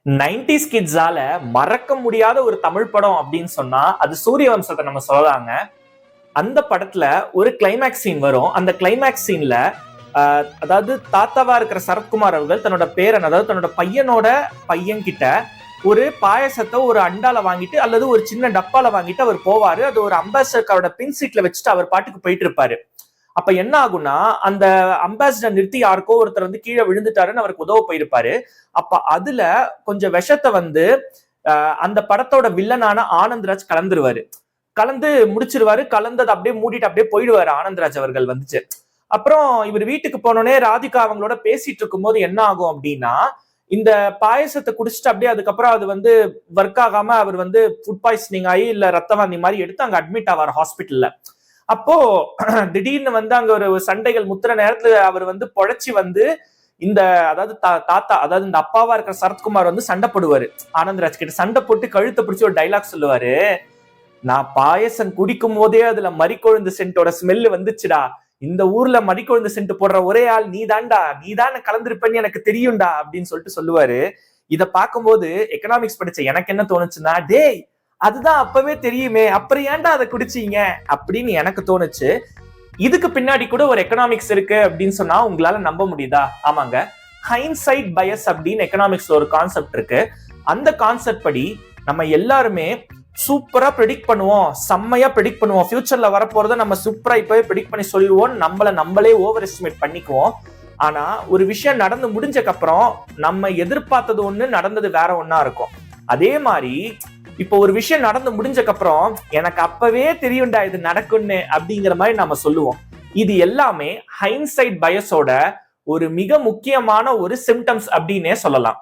Nineties கிட்ஸால மறக்க முடியாத ஒரு தமிழ் படம் அப்படின்னு சொன்னா அது சூரிய வம்சத்தை நம்ம சொல்லலாங்க. அந்த படத்துல ஒரு கிளைமேக்ஸ் சீன் வரும். அந்த கிளைமேக்ஸ் சீன்ல அதாவது தாத்தாவா இருக்கிற சரத்குமார் அவர்கள் தன்னோட பேரன், அதாவது தன்னோட பையனோட பையன் கிட்ட ஒரு பாயசத்தை ஒரு அண்டால வாங்கிட்டு அல்லது ஒரு சின்ன டப்பால வாங்கிட்டு அவர் போவாரு. அது ஒரு அம்பாசிடர் காரோட பின் சீட்ல வச்சுட்டு அவர் பாட்டுக்கு போயிட்டு இருப்பாரு. அப்ப என்ன ஆகும்னா, அந்த அம்பாசிடர் நிறுத்தி யாருக்கோ ஒருத்தர் வந்து கீழே விழுந்துட்டாருன்னு அவருக்கு உதவ போயிருப்பாரு. அப்ப அதுல கொஞ்சம் விஷத்தை வந்து அந்த படத்தோட வில்லனான ஆனந்த்ராஜ் கலந்துருவாரு. கலந்து முடிச்சிருவாரு. கலந்தது அப்படியே மூடிட்டு அப்படியே போயிடுவாரு ஆனந்த்ராஜ் அவர்கள் வந்துச்சு. அப்புறம் இவர் வீட்டுக்கு போனோடனே ராதிகா அவங்களோட பேசிட்டு இருக்கும்போது என்ன ஆகும் அப்படின்னா, இந்த பாயசத்தை குடிச்சிட்டு அப்படியே அதுக்கப்புறம் அது வந்து ஒர்க் ஆகாம அவர் வந்து ஃபுட் பாய்சனிங் ஆகி இல்ல ரத்த வாந்தி மாதிரி எடுத்து அங்க அட்மிட் ஆவார் ஹாஸ்பிட்டல்ல. அப்போ திடீர்னு வந்து அங்க ஒரு சண்டைகள் முத்துற நேரத்துல அவர் வந்து பொழைச்சி வந்து இந்த அதாவது தாத்தா, அதாவது இந்த அப்பாவா இருக்கிற சரத்குமார் வந்து சண்டை போடுவாரு ஆனந்த்ராஜ் கிட்ட. சண்டை போட்டு கழுத்தை பிடிச்சி ஒரு டைலாக் சொல்லுவாரு, நான் பாயசம் குடிக்கும் போதே அதுல மறிக்கொழுந்து சென்ட்டோட ஸ்மெல்லு வந்துச்சுடா. இந்த ஊர்ல மறிக்கொழுந்து சென்ட் போடுற ஒரே ஆள் நீ தான்டா, நீ தான் கலந்துருப்பேன்னு எனக்கு தெரியும்டா அப்படின்னு சொல்லிட்டு சொல்லுவாரு. இத பார்க்கும்போது எக்கனாமிக்ஸ் படிச்ச எனக்கு என்ன தோணுச்சுன்னா, டேய் அதுதான் அப்பவே தெரியுமே, அப்புறம் ஏன்டா அதை குடிச்சீங்க அப்படின்னு எனக்கு தோணுச்சு. இதுக்கு பின்னாடி கூட ஒரு எக்கனாமிக்ஸ் இருக்கு அப்படின்னு சொன்னா உங்களால நம்ப முடியுதா? ஆமாங்க, ஹைண்ட்சைட் பயஸ் அப்படின்னு எக்கனாமிக்ஸ்ல ஒரு கான்செப்ட் இருக்கு. அந்த கான்செப்ட் படி நம்ம எல்லாருமே சூப்பரா ப்ரெடிக்ட் பண்ணுவோம், செம்மையா ப்ரெடிக்ட் பண்ணுவோம், ஃபியூச்சர்ல வரப்போறத நம்ம சூப்பரா இப்பவே ப்ரெடிக்ட் பண்ணி சொல்லுவோம், நம்மளே ஓவர் எஸ்டிமேட் பண்ணிக்குவோம். ஆனா ஒரு விஷயம் நடந்து முடிஞ்சக்கு அப்புறம் நம்ம எதிர்பார்த்தது ஒண்ணு, நடந்தது வேற ஒண்ணா இருக்கும். அதே மாதிரி இப்போ ஒரு விஷயம் நடந்து முடிஞ்சக்கு அப்புறம் எனக்கு அப்பவே தெரியும்டா இது நடக்கும்னு அப்படிங்கிற மாதிரி நம்ம சொல்லுவோம். இது எல்லாமே ஹைண்ட்சைட் பயஸோட ஒரு மிக முக்கியமான ஒரு சிம்டம்ஸ் அப்படின்னே சொல்லலாம்.